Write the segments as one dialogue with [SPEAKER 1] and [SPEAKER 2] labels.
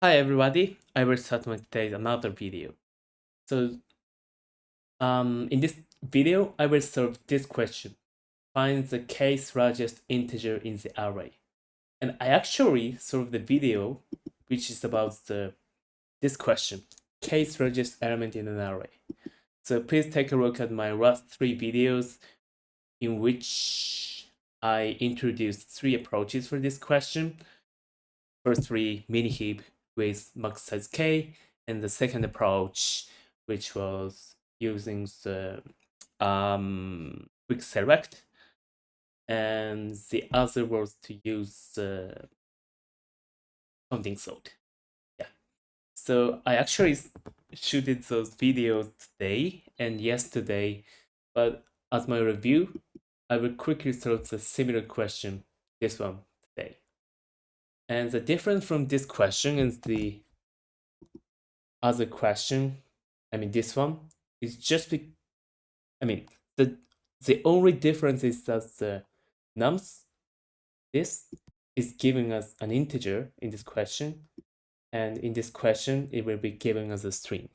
[SPEAKER 1] Hi everybody, I will start with today's another video. So in this video, I will solve this question. Find the case largest integer in the array. And I actually solved the video which is about this question, case largest element in an array. So please take a look at my last 3 videos in which I introduced 3 approaches for this question. Firstly, MinHeap with max size k, and the second approach, which was using the QuickSelect, and the other was to use the CountingSort. Yeah. So I actually shooted those videos today and yesterday, but as my review, I will quickly solve the similar question, this one, today. And the difference from this question is the other question, this one is just the only difference is that the nums, this is giving us an integer in this question, and in this question it will be giving us a string.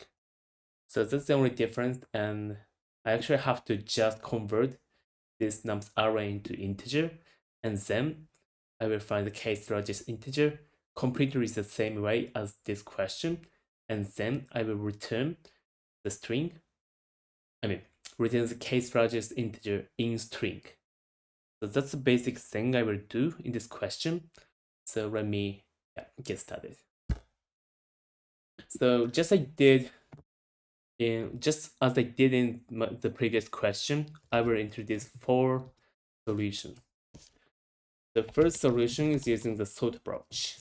[SPEAKER 1] So that's the only difference, and I actually have to just convert this nums array into integer, and then I will find the case largest integer completely the same way as this question, and then I will return the string. Return the case largest integer in string. So that's the basic thing I will do in this question. So let me get started. So just as I did in the previous question, I will introduce 4 solutions. The first solution is using the sort approach.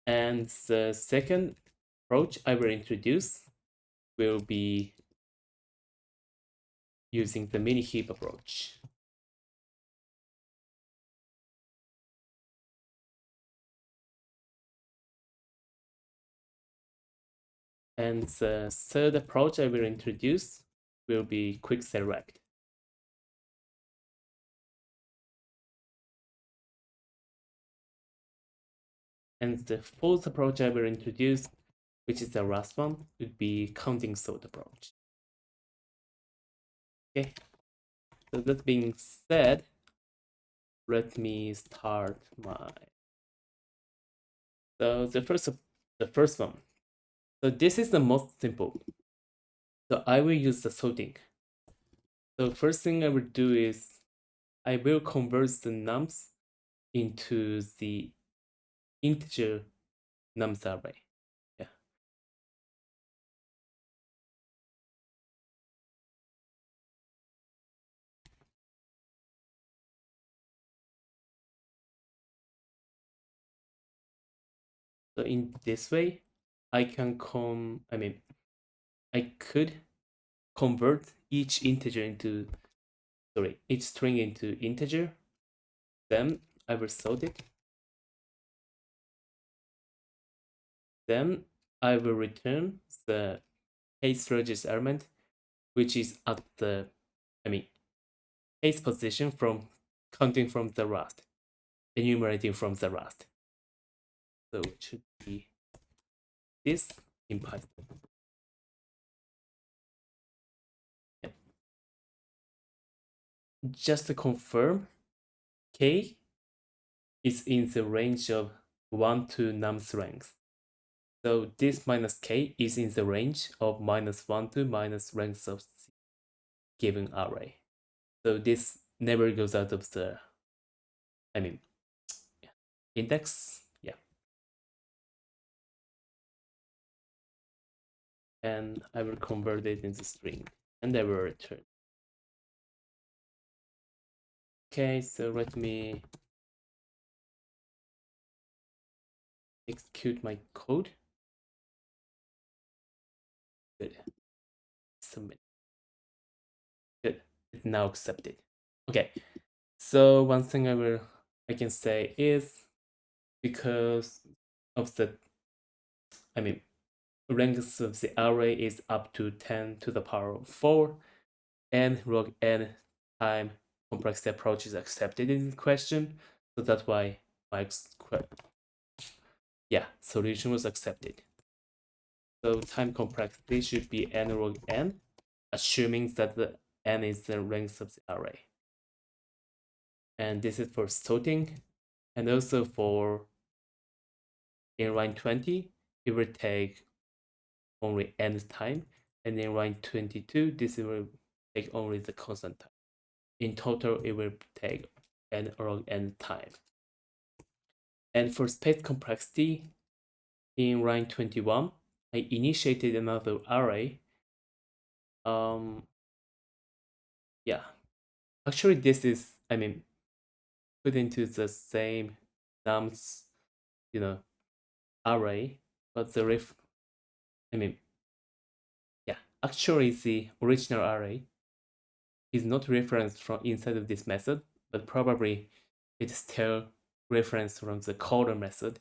[SPEAKER 1] And the second approach I will introduce will be using the MinHeap approach. And the third approach I will introduce will be QuickSelect. And the fourth approach I will introduce, which is the last one, would be CountingSort approach. Okay, so that being said, let me start my. So the first one. So this is the most simple. So I will use the sorting. So first thing I will do is I will convert the nums into the integer nums array. Yeah. So in this way, I can I could convert each string into integer. Then I will sort it. Then I will return the case largest element, which is at the case position from counting from the last, enumerating from the last. So it should be this in Python. Yeah. Just to confirm, k is in the range of 1 to nums length. So this minus k is in the range of -1 to minus length of the given array. So this never goes out of the index. Yeah. And I will convert it into string and I will return. Okay, so let me execute my code. Good. Submit. Good. It's now accepted. Okay. So one thing I can say is because of the length of the array is up to 10 to the power of 4, and log n time complexity approach is accepted in this question. So that's why my Yeah, solution was accepted. So time complexity should be n log n, assuming that the n is the ranks of the array. And this is for sorting, and also for in line 20, it will take only n time, and in line 22, this will take only the constant time. In total, it will take n log n time. And for space complexity, in line 21, I initiated another array. Yeah, actually, this is, put into the same nums, array, but I mean, yeah, actually, the original array is not referenced from inside of this method, but probably it's still referenced from the caller method,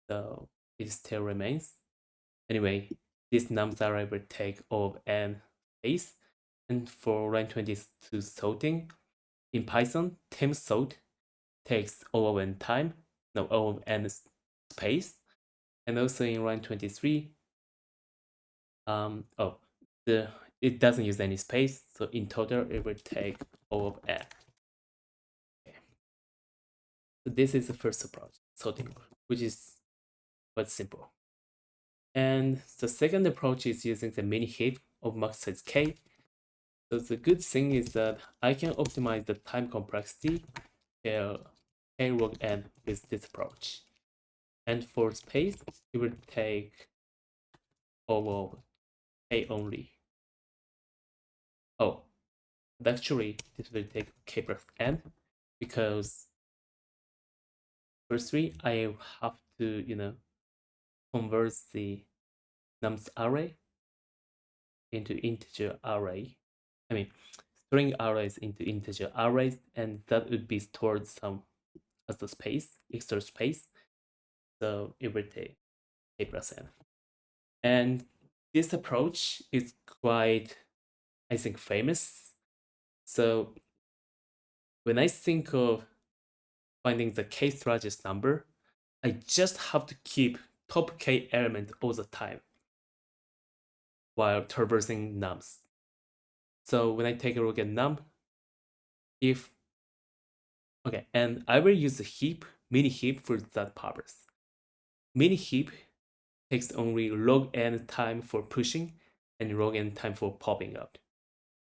[SPEAKER 1] so it still remains. Anyway, this nums array will take O of n space, and for line 22 sorting, in Python, temp sort takes O of n time, no, O of n space, and also in line 23, it doesn't use any space, so in total it will take O of n. Okay. So this is the first approach, sorting, which is quite simple. And the second approach is using the MinHeap of max size k. So the good thing is that I can optimize the time complexity till k log n with this approach. And for space, it will take O of k only. Oh, but actually, this will take k plus n because firstly, I have to, convert the nums array into integer array. I mean, string arrays into integer arrays, and that would be stored some as the space, extra space. So it will take k plus n. And this approach is quite, I think, famous. So when I think of finding the kth largest number, I just have to keep top k element all the time while traversing nums. So when I take a look at num, and I will use the heap, MinHeap for that purpose. MinHeap takes only log n time for pushing and log n time for popping out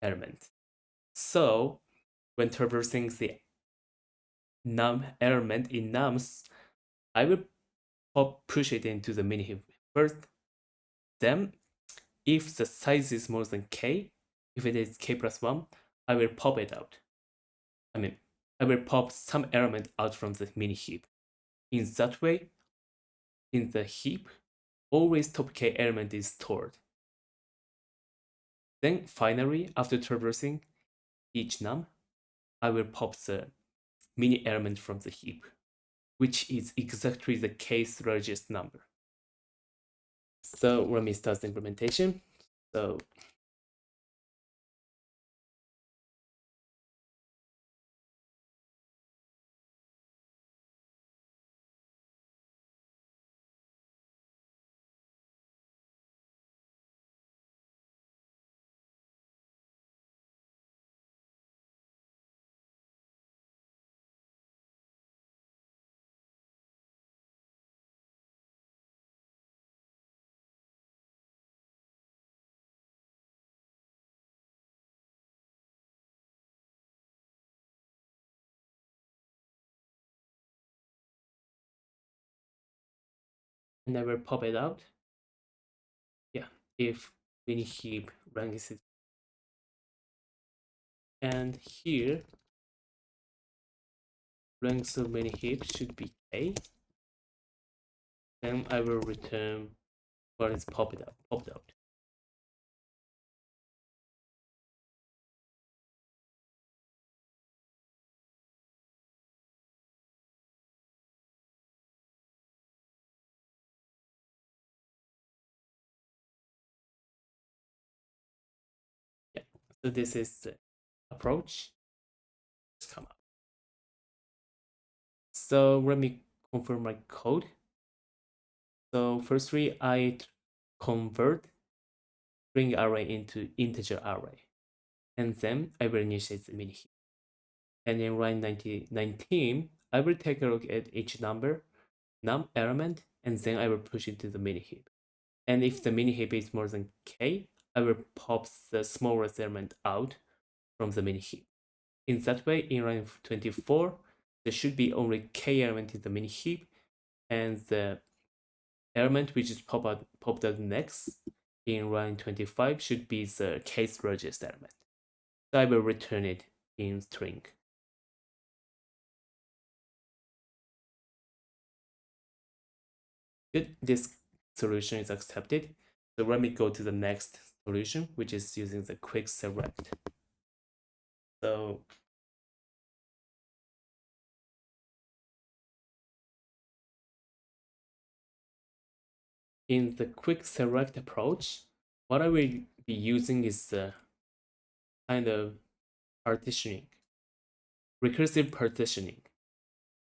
[SPEAKER 1] element. So when traversing the num element in nums, I will push it into the MinHeap first. Then, if the size is more than k, if it is k plus 1, I will pop it out. I will pop some element out from the MinHeap. In that way, in the heap, always top k element is stored. Then finally, after traversing each num, I will pop the mini element from the heap, which is exactly the kth largest number. So let me start the implementation. So and I will pop it out. Yeah, if mini heap ranks it. And here, ranks of mini heap should be k. Then I will return what is popped out. Yeah, so this is the approach. Just come up. So let me confirm my code. So firstly, I convert string array into integer array, and then I will initialize the MinHeap. And in line 19, I will take a look at each num element, and then I will push it to the MinHeap. And if the MinHeap is more than k, I will pop the smallest element out from the MinHeap. In that way, in line 24, there should be only k element in the MinHeap, and the element which is popped out next in line 25 should be the case largest element. So I will return it in string. Good, this solution is accepted. So let me go to the next solution, which is using the QuickSelect. So in the QuickSelect approach, what I will be using is the kind of partitioning, recursive partitioning.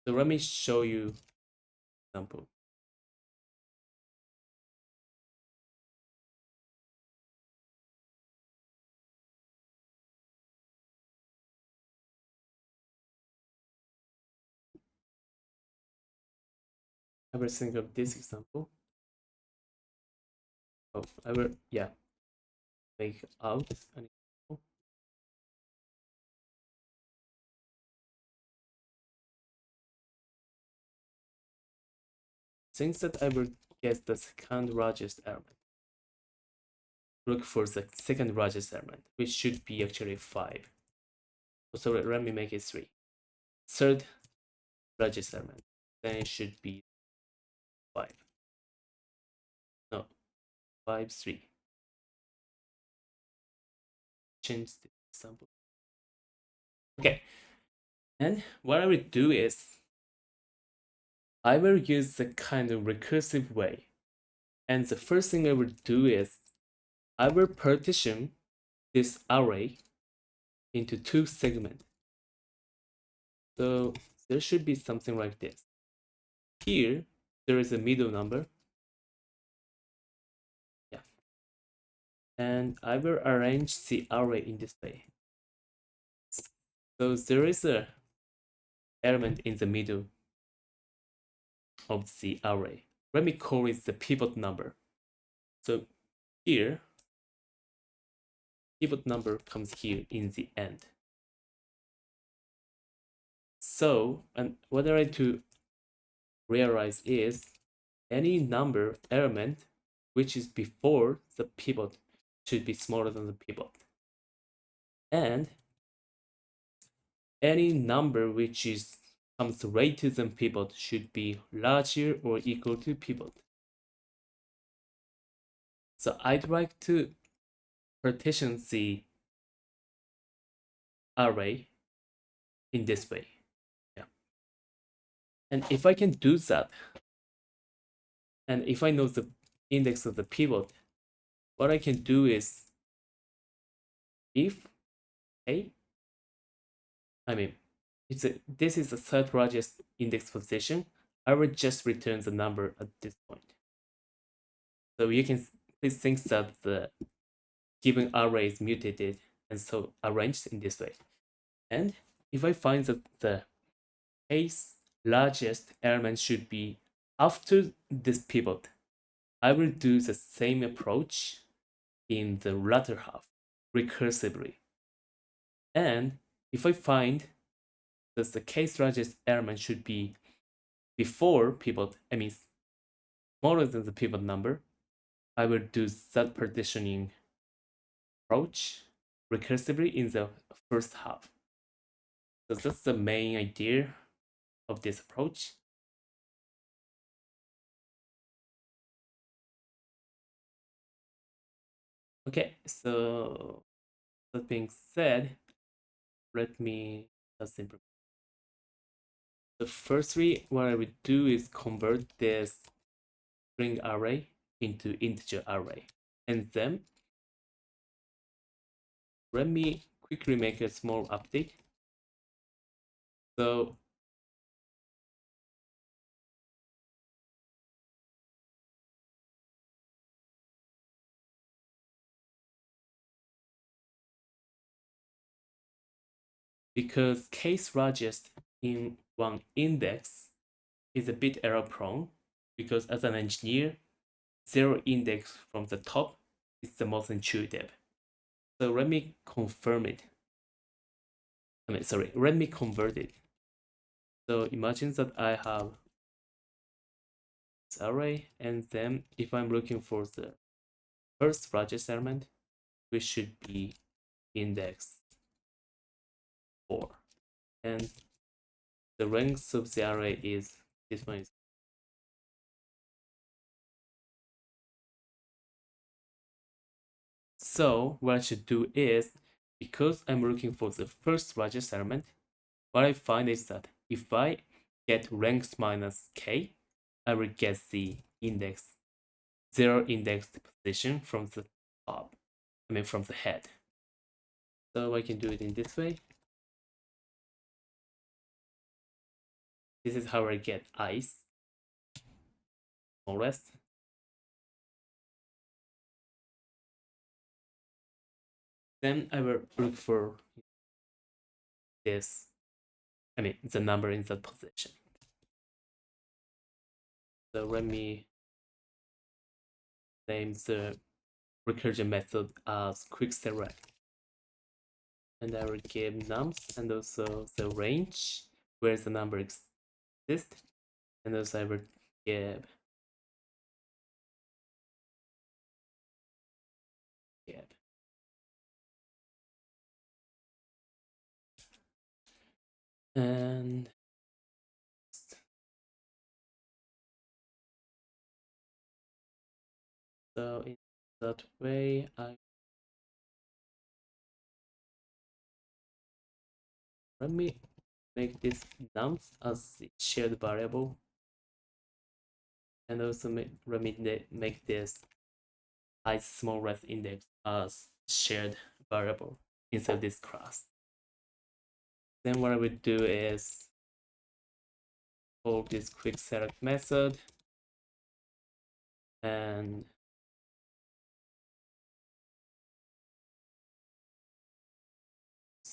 [SPEAKER 1] So let me show you an example. I will think of this example. Oh, I will, yeah, make out an example. Since that I will get the second largest element. Look for the second largest element, which should be actually 5. So let me make it 3. Third largest element, then it should be 5. No, 5, 3. Change the example. Okay, and what I will do is I will use the kind of recursive way. And the first thing I will do is I will partition this array into 2 segments. So there should be something like this. Here, there is a middle number. Yeah. And I will arrange the array in this way. So there is a element in the middle of the array. Let me call it the pivot number. So here, pivot number comes here in the end. So, and what I like to realize is any number element which is before the pivot should be smaller than the pivot. And any number which is comes later than pivot should be larger or equal to pivot. So I'd like to partition the array in this way. Yeah. And if I can do that, and if I know the index of the pivot, what I can do is if a, I mean, this is the third largest index position, I will just return the number at this point. So you can please think that the given array is mutated and so arranged in this way. And if I find that the case largest element should be after this pivot, I will do the same approach in the latter half recursively. And if I find that the case largest element should be before pivot, I mean smaller than the pivot number, I will do that partitioning approach recursively in the first half. So that's the main idea of this approach. Okay, so that being said, let me simplify. So firstly, what I would do is convert this string array into integer array. And then let me quickly make a small update. So because case largest in one index is a bit error prone, because as an engineer, zero index from the top is the most intuitive. So let me confirm it. Let me convert it. So imagine that I have this array, and then if I'm looking for the first largest element, which should be index 4. And the ranks of the array is this one. So what I should do is, because I'm looking for the first largest element, what I find is that if I get ranks minus k, I will get the index, zero indexed position from the top, from the head. So I can do it in this way. This is how I get ice, smallest. Then I will look for this, the number in that position. So let me name the recursion method as QuickSelect. And I will give nums and also the range where the number exists. And also I will give and so in that way let me make this nums as the shared variable, and also let me make this I smallest index as shared variable inside this class. Then what I would do is call this QuickSelect method, and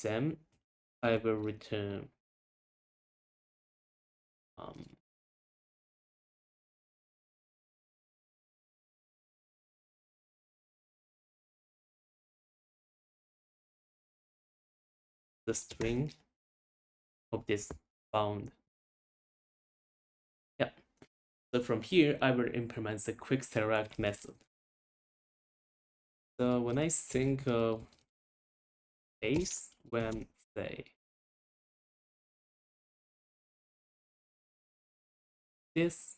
[SPEAKER 1] then I will return the string of this bound. Yeah. So from here, I will implement the QuickSelect method. So when I think of case, when say this,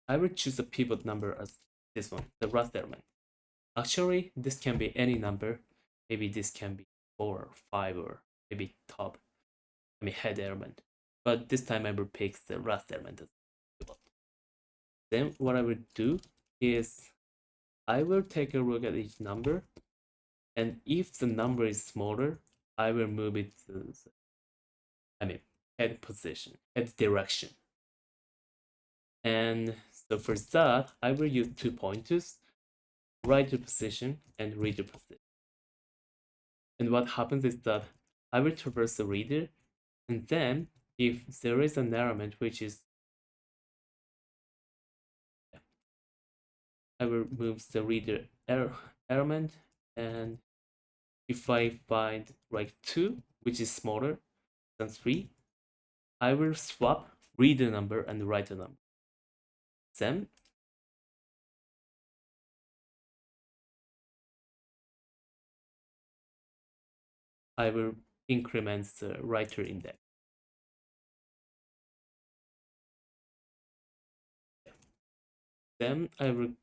[SPEAKER 1] I will choose a pivot number as this one, the last element. Actually, this can be any number. Maybe this can be 4 or 5 or maybe top, head element. But this time I will pick the last element as pivot. Then what I will do is I will take a look at each number, and if the number is smaller, I will move it to head position, head direction. And so for that, I will use 2 pointers, writer position and reader position. And what happens is that I will traverse the reader, and then if there is an element which is, I will move the reader element, and if I find like 2, which is smaller than 3, I will swap reader number and writer number. Then I will increment the writer index. Then I will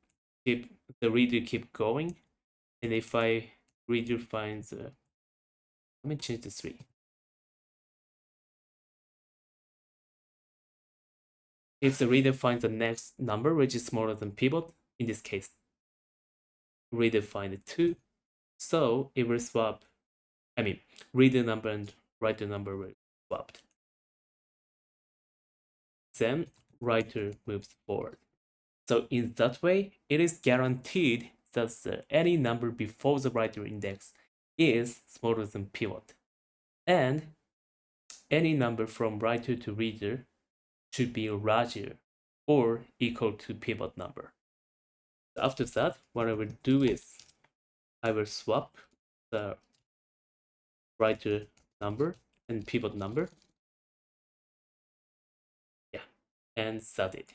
[SPEAKER 1] keep the reader keep going, and if I reader finds, let me change the 3. If the reader finds the next number which is smaller than pivot, in this case, reader find 2, so it will swap. Reader number and writer number will swapped. Then writer moves forward. So in that way, it is guaranteed that any number before the writer index is smaller than pivot, and any number from writer to reader should be larger or equal to pivot number. After that, what I will do is I will swap the writer number and pivot number. Yeah, and set it.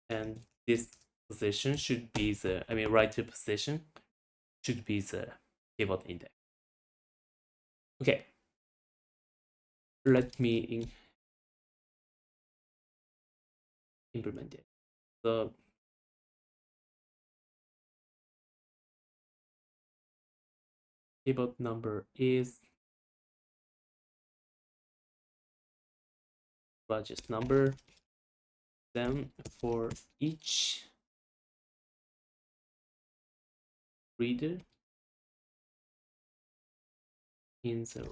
[SPEAKER 1] And this position should be writer position should be the pivot index. Okay, let me implement it. So pivot number is largest number. Then for each reader in the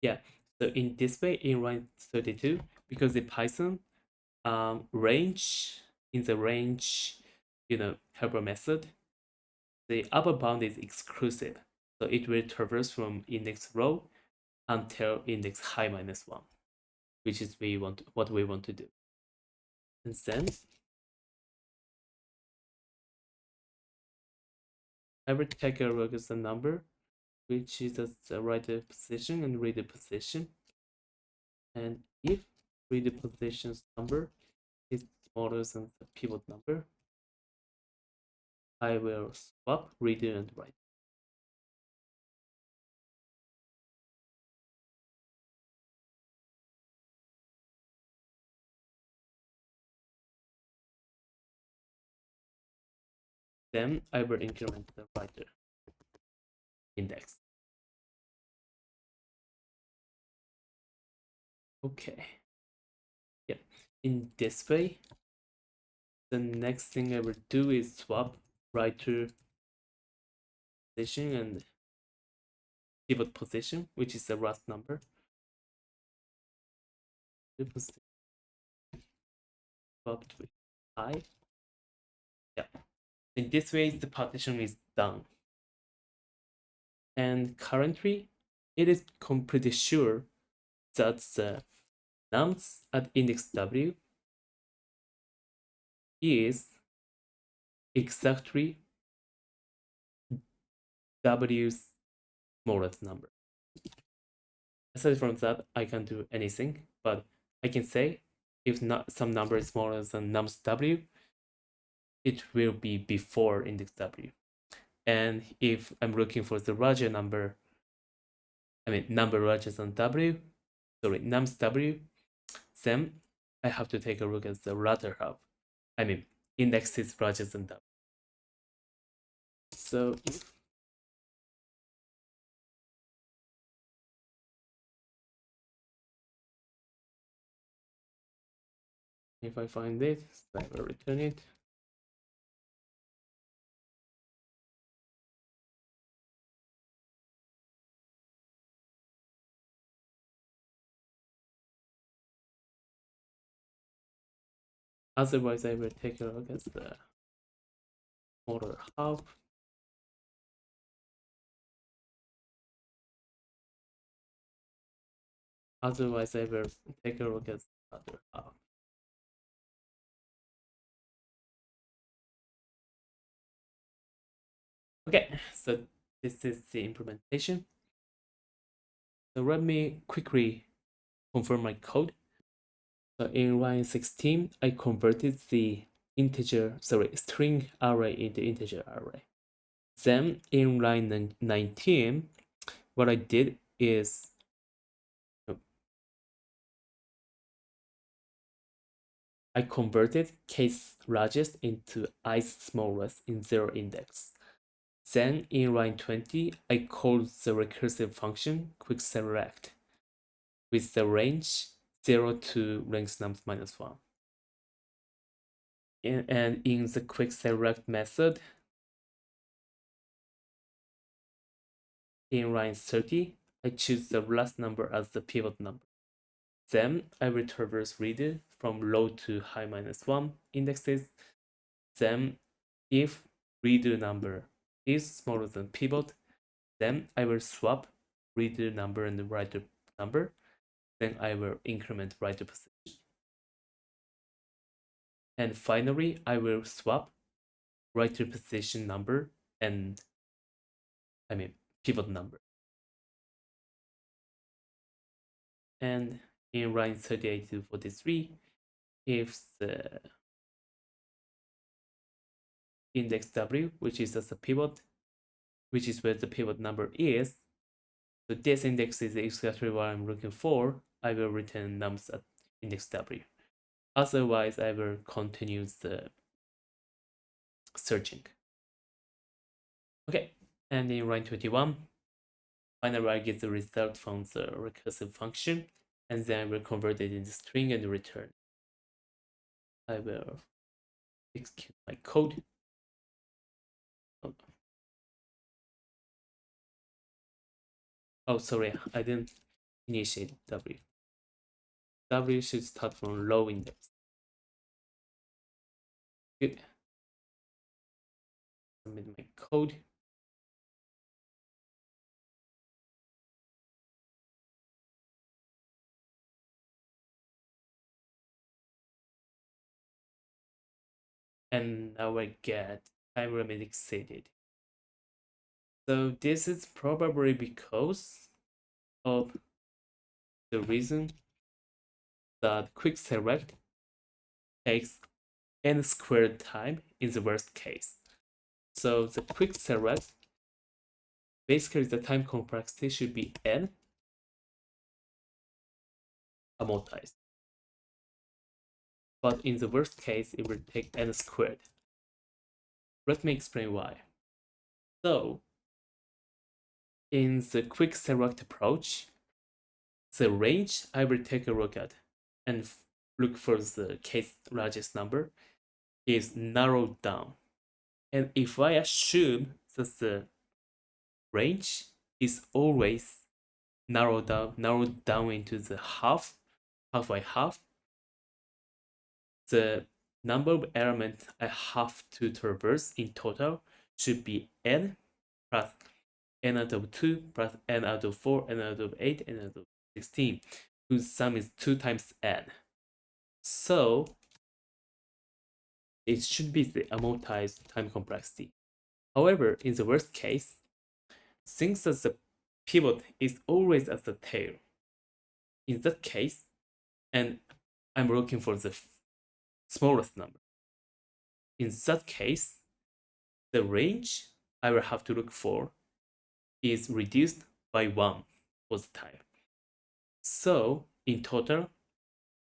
[SPEAKER 1] yeah. So in this way, in line 32, because the Python range in the range, helper method, the upper bound is exclusive. So it will traverse from index row until index high -1, which is what we want to do. And then I will take a look at the number, which is the writer position and reader position. And if reader position's number is smaller than the pivot number, I will swap reader and writer. Then I will increment the writer index. Okay. Yeah. In this way, the next thing I will do is swap writer position and pivot position, which is the last number. Swapped with I. Yeah. In this way, the partition is done. And currently, it is pretty sure that the nums at index W is exactly W's smallest number. Aside from that, I can't do anything, but I can say if not some number is smaller than nums W, it will be before index W. And if I'm looking for the larger number, number larger than W, sorry, nums W, then I have to take a look at the latter half. Index is larger than W. So if I find it, I will return it. Otherwise, I will take a look at the smaller half. Otherwise, I will take a look at the other half. Okay, so this is the implementation. So let me quickly confirm my code. So in line 16, I converted the string array into integer array. Then in line 19, what I did is I converted case largest into i's smallest in zero index. Then in line 20, I called the recursive function QuickSelect with the range 0 to length nums -1. And in the QuickSelect method, in line 30, I choose the last number as the pivot number. Then I will traverse reader from low to high -1 indexes. Then if reader number is smaller than pivot, then I will swap reader number and writer number. Then I will increment writer position. And finally, I will swap writer position number and pivot number. And in line 38 to 43, if the index W, which is as a pivot, which is where the pivot number is, so this index is exactly what I'm looking for, I will return nums at index W. Otherwise, I will continue the searching. Okay, and in line 21, finally I get the result from the recursive function, and then I will convert it into string and return. I will execute my code. Oh, sorry, I didn't initiate W. W should start from low index. Good. Submit my code. And now I get time limit exceeded. So this is probably because of the reason that QuickSelect takes n squared time in the worst case. So the QuickSelect, basically the time complexity should be n amortized. But in the worst case, it will take n squared. Let me explain why. So in the QuickSelect approach, the range I will take a look at and look for the case largest number is narrowed down. And if I assume that the range is always narrowed down into the half by half, the number of elements I have to traverse in total should be n plus n out of 2 plus n out of 4, n out of 8, n out of 16, whose sum is 2 times n. So it should be the amortized time complexity. However, in the worst case, since the pivot is always at the tail, in that case, and I'm looking for the smallest number, in that case, the range I will have to look for is reduced by 1 for the time. So in total,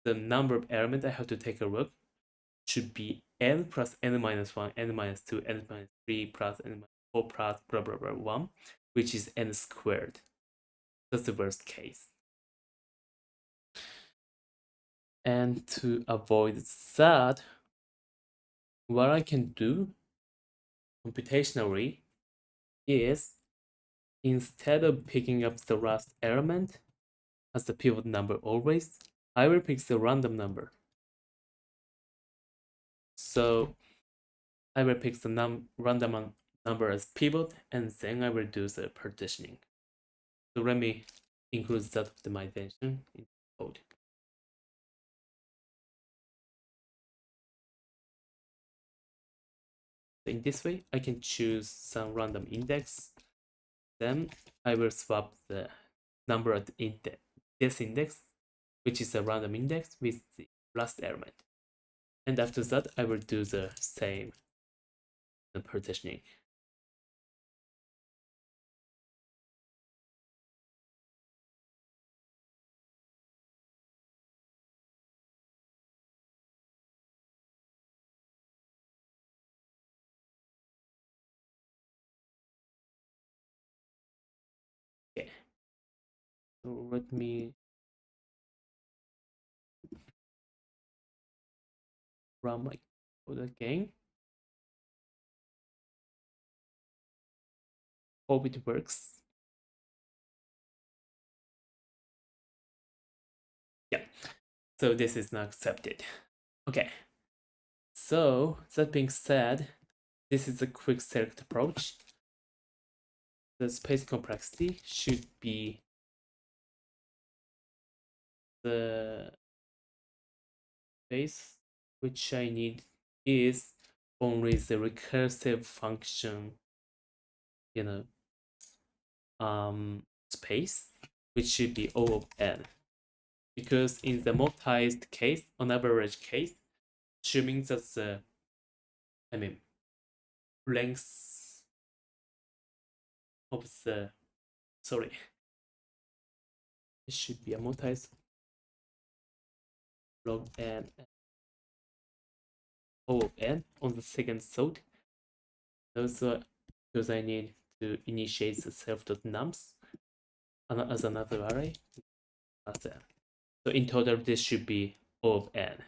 [SPEAKER 1] the number of elements I have to take a look should be n plus n minus 1, n minus 2, n minus 3 plus n minus 4 plus blah blah blah 1, which is n squared. That's the worst case. And to avoid that, what I can do computationally is, instead of picking up the last element as the pivot number always, I will pick the random number. So I will pick the random number as pivot, and then I will do the partitioning. So let me include that optimization in the code. So in this way, I can choose some random index. Then I will swap the number at this index, which is a random index, with the last element. And after that, I will do the same partitioning. Okay. So let me run my code again. Hope it works. Yeah. So this is not accepted. Okay. So that being said, this is a quick select approach. The space complexity should be the space which I need is only the recursive function, you know, space, which should be O of n. Because in the amortized case, on average case, assuming that the, length of the, sorry, it should be amortized log n O of n on the second thought. Also, because I need to initiate the self.nums as another array. So in total, this should be O of n.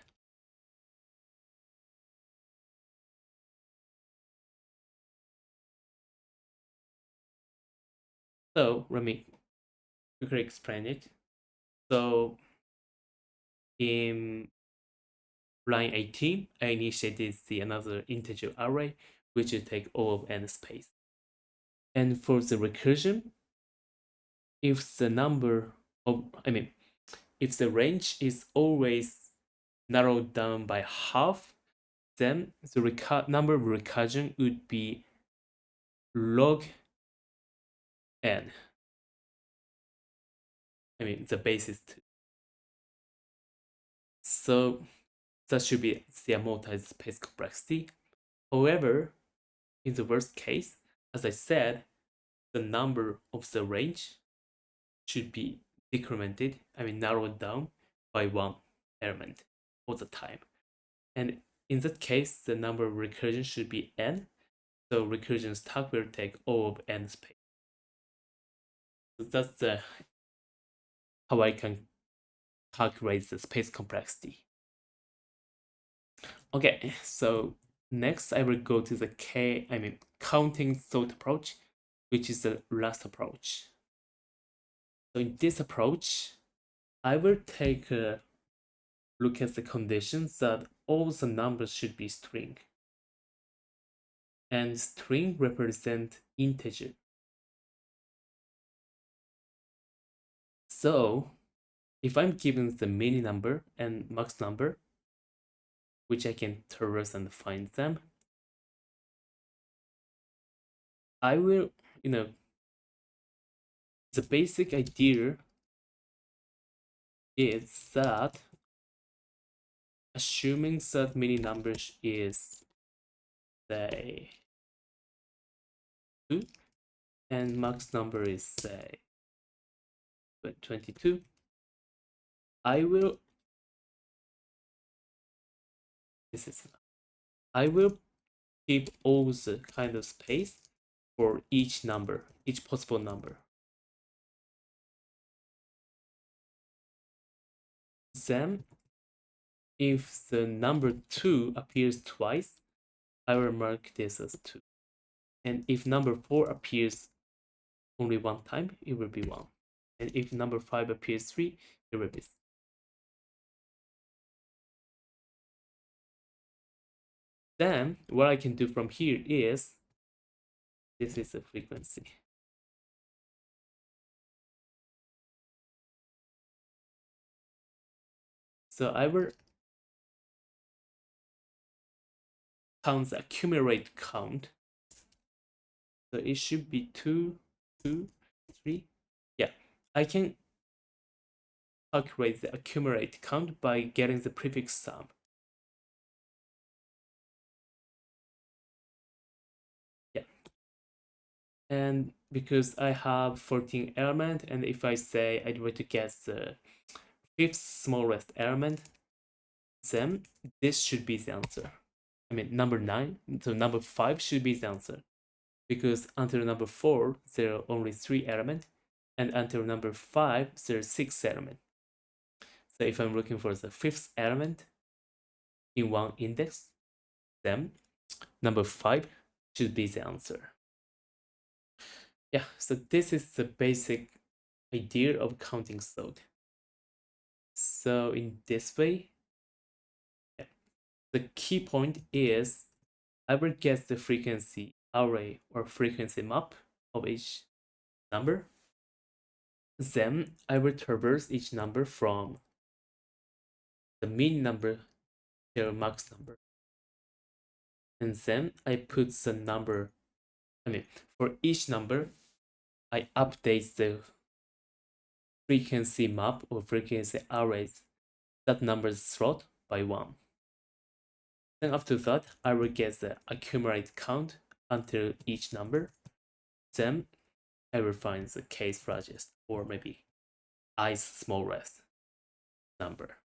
[SPEAKER 1] So let me quickly explain it. So in line 18, I initiated another integer array, which will take O of n space. And for the recursion, if the number of, if the range is always narrowed down by half, then the number of recursion would be log n. The base is 2. So that should be the amortized space complexity. However, in the worst case, as I said, the number of the range should be decremented, narrowed down by one element all the time. And in that case, the number of recursions should be n. So recursion stack will take O of n space. So that's how I can calculate the space complexity. Okay, so next I will go to the CountingSort approach, which is the last approach. So in this approach, I will take a look at the conditions that all the numbers should be string. And string represent integer. So if I'm given the mini number and max number, which I can traverse and find them, I will, the basic idea is that assuming that many numbers is, say, 2 and max number is, say, 22, I will keep all the kind of space for each number, each possible number. Then if the number 2 appears twice, I will mark this as 2. And if number 4 appears only one time, it will be 1. And if number 5 appears 3, it will be. Then what I can do from here is, this is the frequency. So I will count the accumulate count. So it should be 2, 2, 3. Yeah, I can calculate the accumulate count by getting the prefix sum. Yeah. And because I have 14 elements, and if I say I try to get the 5th smallest element, then this should be the answer. Number 9, so number 5 should be the answer. Because until number 4, there are only 3 elements, and until number 5, there are 6 elements. So if I'm looking for the 5th element in one index, then number 5 should be the answer. Yeah, so this is the basic idea of CountingSort. So in this way, the key point is I will get the frequency array or frequency map of each number. Then I will traverse each number from the min number to max number. And then I put the number, for each number, I update the frequency map or frequency arrays that number's slot by 1. Then after that, I will get the accumulated count until each number. Then I will find the case largest or maybe i's smallest number.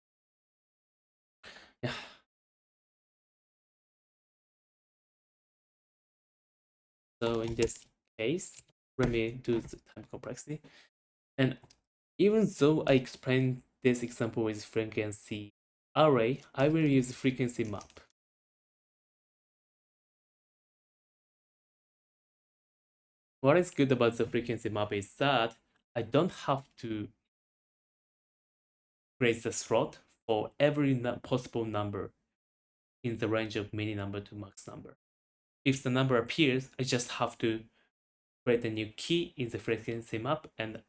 [SPEAKER 1] Yeah. So in this case, let me do the time complexity. And even though I explained this example with frequency array, I will use frequency map. What is good about the frequency map is that I don't have to create the slot for every possible number in the range of min number to max number. If the number appears, I just have to create a new key in the frequency map and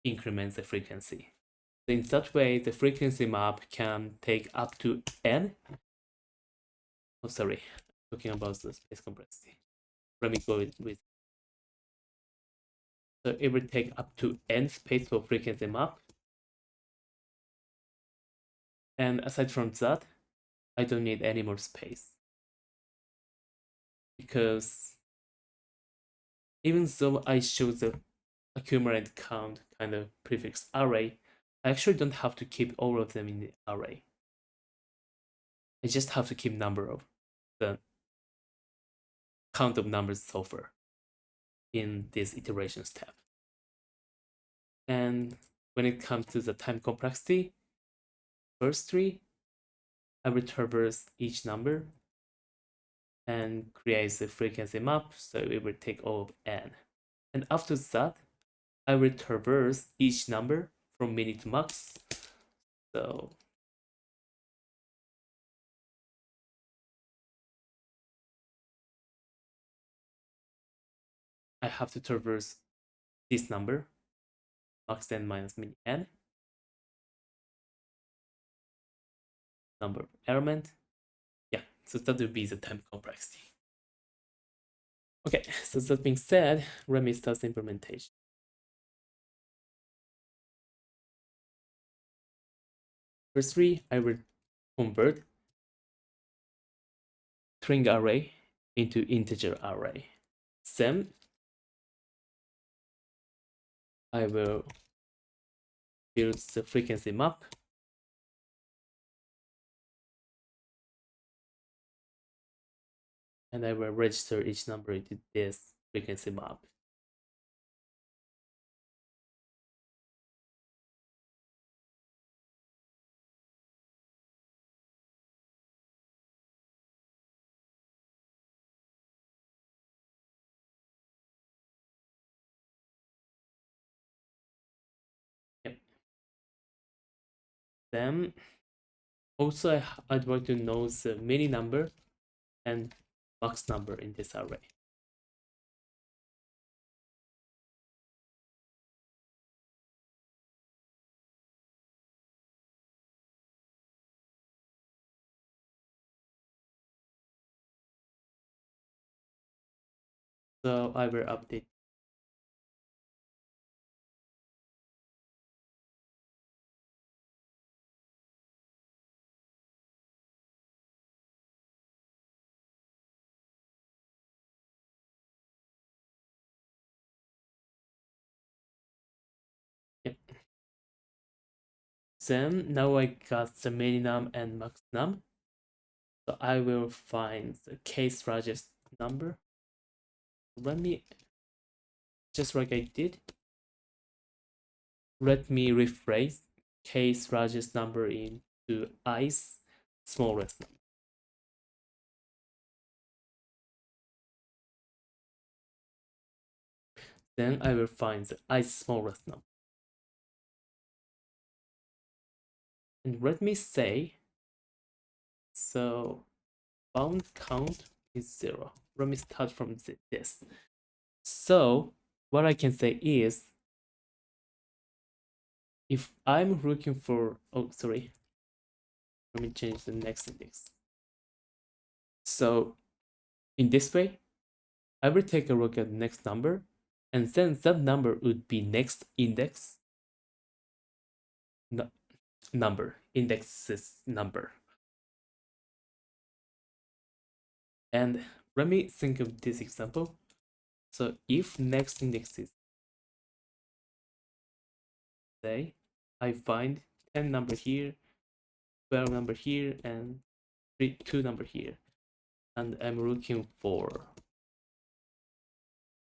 [SPEAKER 1] increment the frequency. In that way, the frequency map can take up to n. Oh, sorry, talking about the space complexity. Let me go with. So it will take up to n space for frequency map. And aside from that, I don't need any more space. Because even though I show the accumulated count kind of prefix array, I actually don't have to keep all of them in the array. I just have to keep number of the count of numbers so far in this iteration step. And when it comes to the time complexity, first three, I will traverse each number and create the frequency map, so it will take all of n. And after that, I will traverse each number from min to max. So I have to traverse this number, max n minus min n, number of element. Yeah, so that will be the time complexity. Okay, so that being said, let me start the implementation. First three, I will convert string array into integer array. Then I will build the frequency map. And I will register each number into this frequency map. Yep. Then also I'd like to know the min number and max number in this array. So I will update. Yep. Then now I got the minimum and max num. So I will find the case largest number. Let me, just like I did, let me rephrase case largest number into i's smallest number. Then I will find the i's smallest number. And let me say, so bound count is 0. Let me start from this. So what I can say is, if I'm looking for, oh, sorry, let me change the next index. So in this way, I will take a look at the next number, and then that number would be next index number, index's number. And let me think of this example. So if next index is, say, I find 10 number here, 12 number here, and 2 number here, and I'm looking for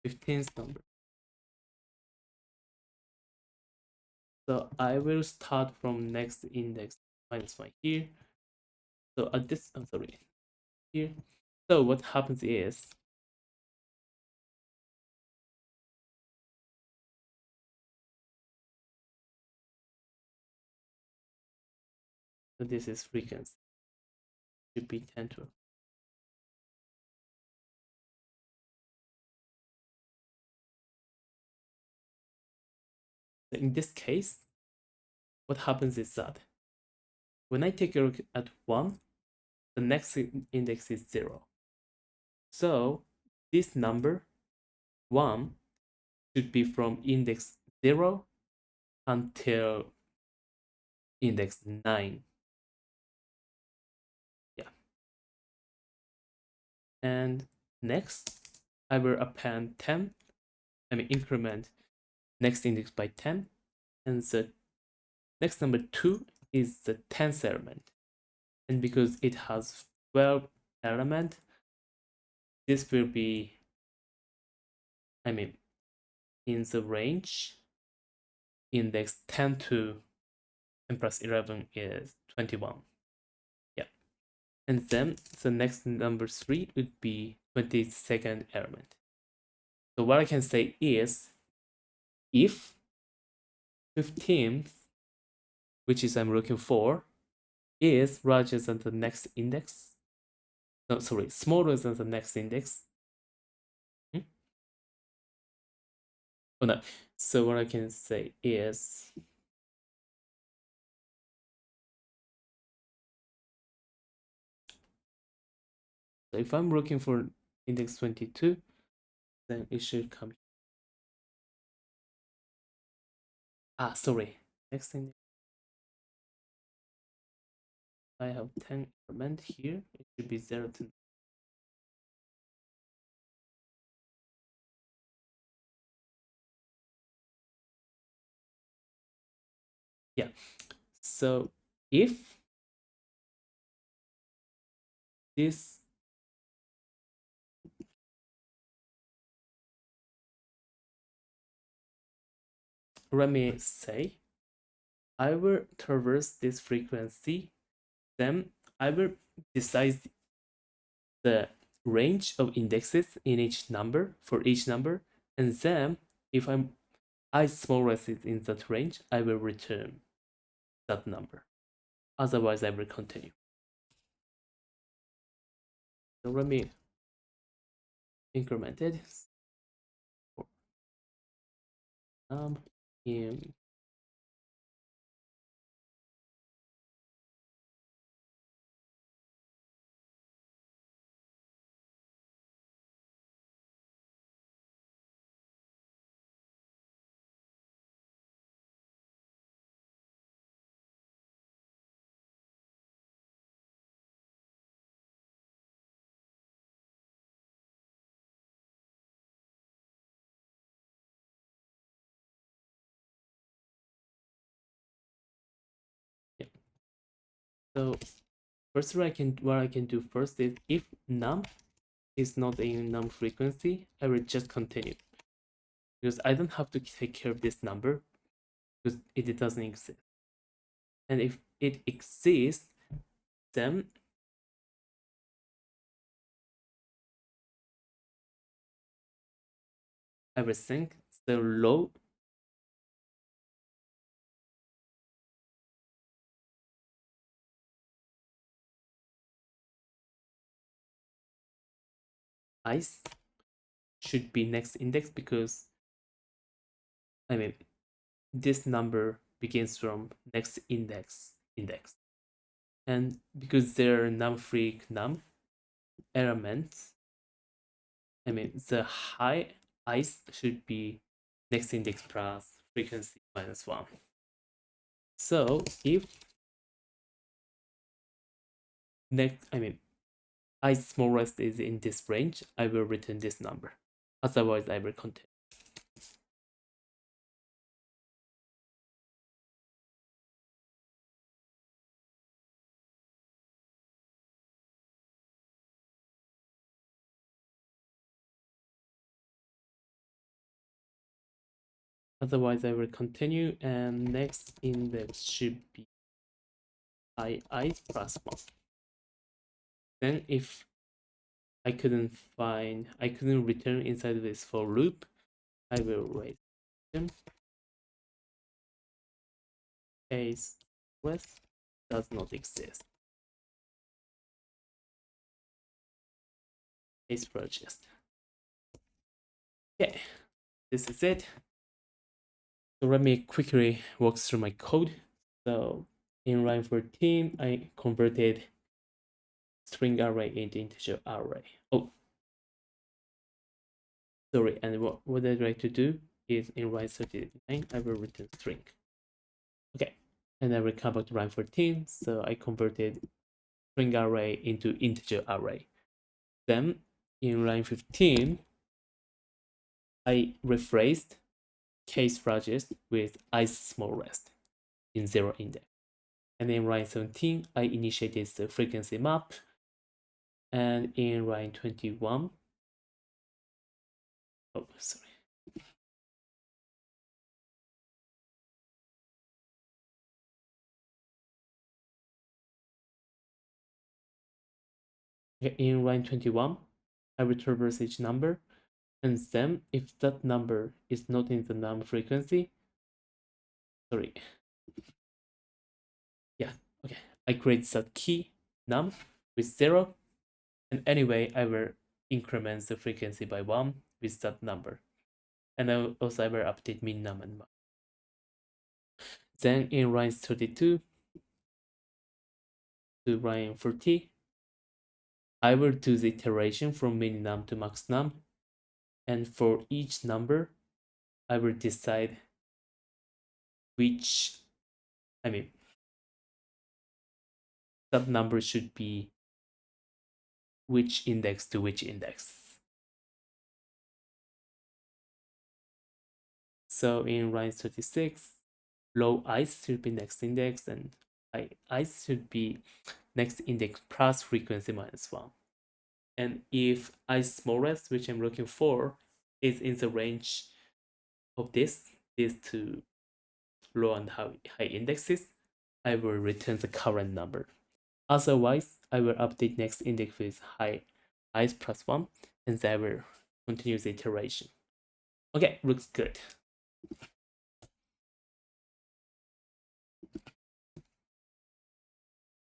[SPEAKER 1] 15th number. So I will start from next index -1 here. So at this, I'm sorry, here. So what happens is, so this is frequency, should be 10 to. In this case, what happens is that when I take a look at 1, the next index is 0. So this number 1 should be from index 0 until index 9. Yeah. And next, I will append 10, increment next index by 10. And the next number 2 is the 10th element. And because it has 12 element, this will be, in the range index 10 to 10 plus 11 is 21. Yeah. And then the next number 3 would be 22nd element. So what I can say is, if 15th, which is I'm looking for, is larger than the next index, no, sorry, smaller than the next index. Oh no. So what I can say is, so if I'm looking for index 22, then it should come. Sorry. Next index. I have 10 element here. It should be 0 to. Yeah. So if this let me say, I will traverse this frequency, then I will decide the range of indexes in each number for each number, and then if I smaller is in that range, I will return that number. Otherwise, I will continue. So let me increment it. In yeah. So first, what I can do first is, if num is not a num frequency, I will just continue, because I don't have to take care of this number because it doesn't exist. And if it exists, then I will think the low ice should be next index, because I mean this number begins from next index, and because they're num-free num elements, I mean the high ice should be next index plus frequency minus 1. So if next, I mean ice smallest is in this range, I will return this number. Otherwise, I will continue. Otherwise, I will continue, and next index should be I plus 1. Then if I couldn't return inside this for loop, I will write them. Case with does not exist. Case purchased. Okay, this is it. So let me quickly walk through my code. So in line 14, I converted string array into integer array. Oh, sorry. And what I'd like to do is in line 39, I will return string. Okay, and I will come back to line 14. So I converted string array into integer array. Then in line 15, I rephrased case largest with ice smallest in 0 index. And in line 17, I initiated the frequency map. And in line 21, oh, sorry. In line 21, I will traverse each number, and then if that number is not in the num frequency, sorry, yeah, okay, I create that key num with 0, and anyway, I will increment the frequency by 1 with that number, and I will update min num and max. Then in line 32 to line 40, I will do the iteration from min num to max num, and for each number, I will decide which, I mean, that number should be which index to which index. So in line 36, low ice should be next index, and high ice should be next index plus frequency minus 1. And if ice smallest, which I'm looking for, is in the range of these two low and high indexes, I will return the current number. Otherwise, I will update next index with high ice plus 1, and then I will continue the iteration. Okay, looks good.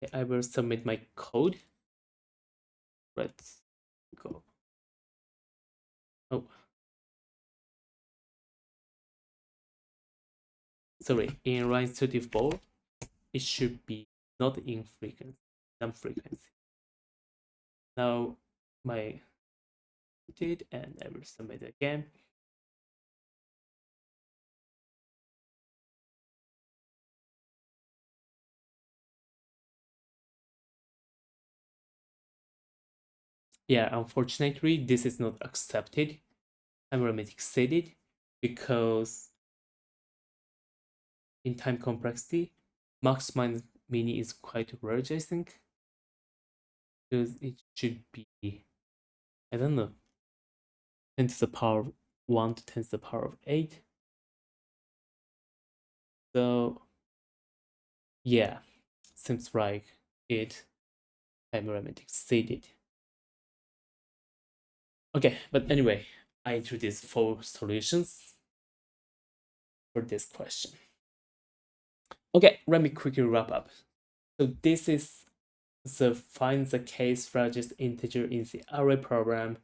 [SPEAKER 1] Okay, I will submit my code. Let's go. Oh, sorry, in line 34, it should be not in frequency, num frequency. Now my did, and I will submit again. Yeah, unfortunately, this is not accepted. I'm limit exceeded because in time complexity, max minus mini is quite large, I think. Because it should be, I don't know, 10 to the power of 1 to 10 to the power of 8. So, yeah, seems like it time limit exceeded. Okay, but anyway, I introduced 4 solutions for this question. Okay, let me quickly wrap up. So this is the find the case largest integer in the array program.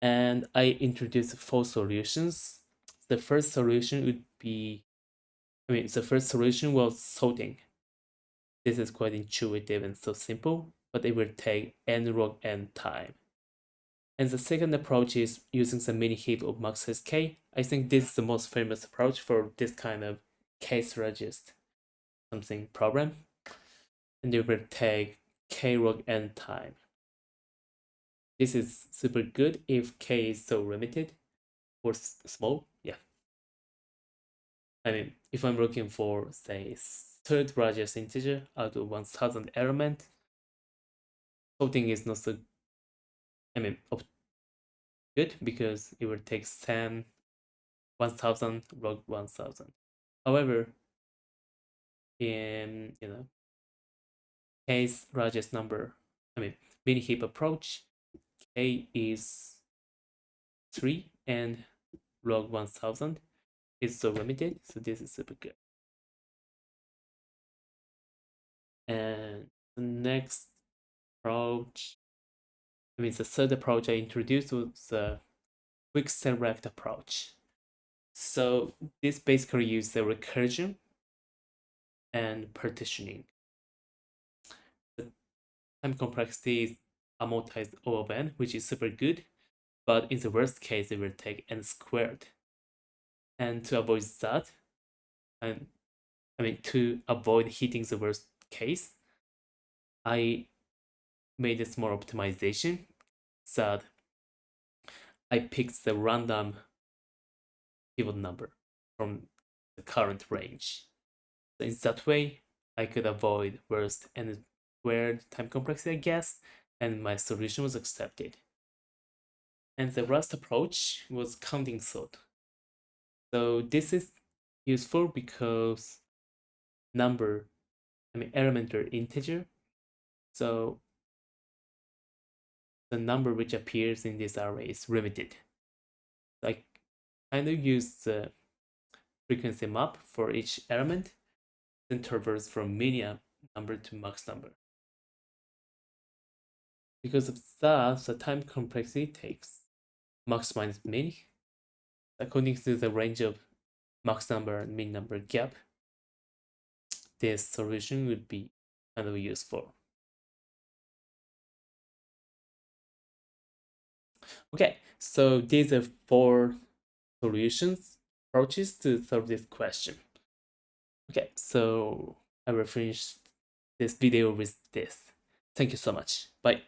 [SPEAKER 1] And I introduced 4 solutions. The first solution would be, the first solution was sorting. This is quite intuitive and so simple, but it will take n log n time. And the second approach is using the MinHeap of max k. I think this is the most famous approach for this kind of case regist something problem. And it will take k log n time. This is super good if k is so limited or small. Yeah. If I'm looking for, say, third largest integer out of 1000 element, sorting is not so, good because it will take 1000 log 1000. However, in k's largest number, MinHeap approach, k is 3 and log 1000 is so limited, so this is super good. And the next approach, the third approach I introduced was the QuickSelect approach. So this basically uses the recursion and partitioning. The time complexity is amortized over n, which is super good, but in the worst case, it will take n squared. And to avoid that, and to avoid hitting the worst case, I made a small optimization that I picked the random pivot number from the current range. So in that way, I could avoid worst n squared time complexity, I guess, and my solution was accepted. And the last approach was CountingSort. So this is useful because element are integer. So the number which appears in this array is limited. I kind of use the frequency map for each element, then traverse from min number to max number. Because of that, the time complexity takes max minus min. According to the range of max number and min number gap, this solution would be kind of useful. Okay, so these are 4 solutions, approaches to solve this question. Okay, so I will finish this video with this. Thank you so much. Bye.